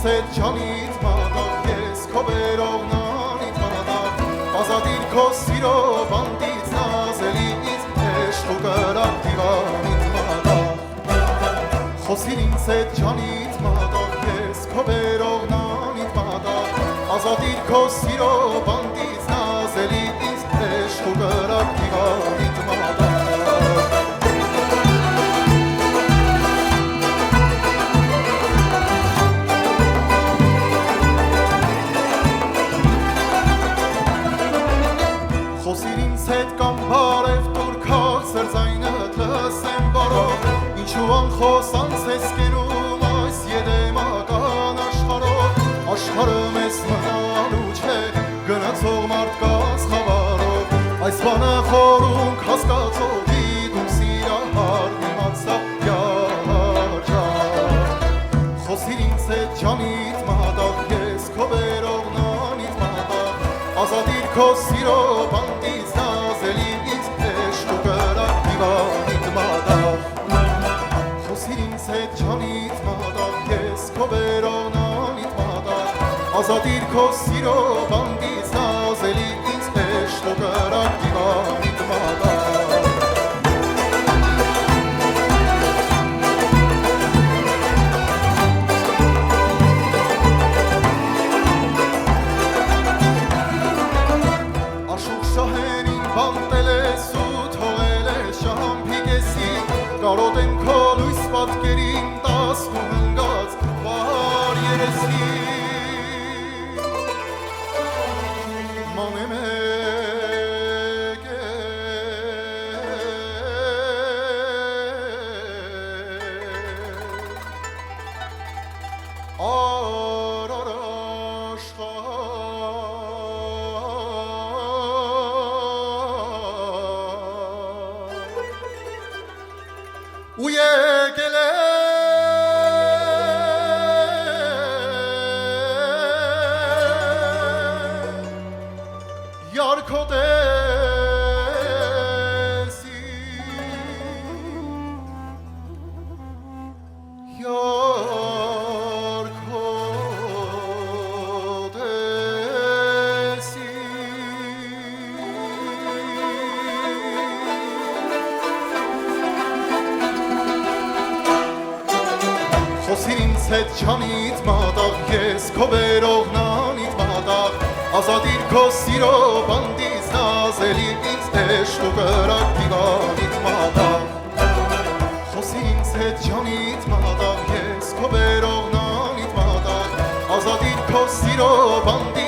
Սետ ջանիդ մադաղ ես քո բերողնանիդ մադաղ ազատիր քո սիրո բանդից նազելից հեշտ ու կրակ դիվանիդ մադաղ խոսիր ինձ հետ ջանիդ մադաղ ես քո բերողնանիդ մադաղ ազատիր քո սիրո բանդից նազելից հեշտ ու կրակ դիվանիդ մադաղ Խոսիր ինձ հետ կամ բարև տուր քաղցր ձայնդ լսեմ բարով Ինչու անխոսանց ես կենում այս եդեմական աշխարհով Աշխարհը մեզ մնալու չէ գնացող մարդկանց խավարով Այս բանը խորունք հասկացող դիտում սիրահար դիմացավ յարջար Խոսիր ինձ հետ ջանիդ մադաղ ես քո բերողնանիդ մադաղ ազատիր քո սիրո բանդից նազելից հեշտ ու կրակ դիվանիդ մադաղ Խոսիր ինձ հետ ջանիդ մադաղ ես քո բերողնանիդ մադաղ ազատիր քո սիրո բանդից նազելից հեշտ ու կրակ դիվանիդ մադաղ Կարոտ եմ քո լույս պատկերին տասնում ընգած վար երեսին Մանե մեկ է Արար Ու եկել է յարքո տեսի յարքո տեսի Խոսիր ինձ հետ ջանիդ մադաղ ես քո բերողնանիդ մադաղ ազատիր քո սիրո բանդից նազելից հեշտ ու կրակ դիվանիդ մադաղ Խոսիր ինձ հետ ջանիդ մադաղ ես քո բերողնանիդ մադաղ ազատիր քո սիրո բանդից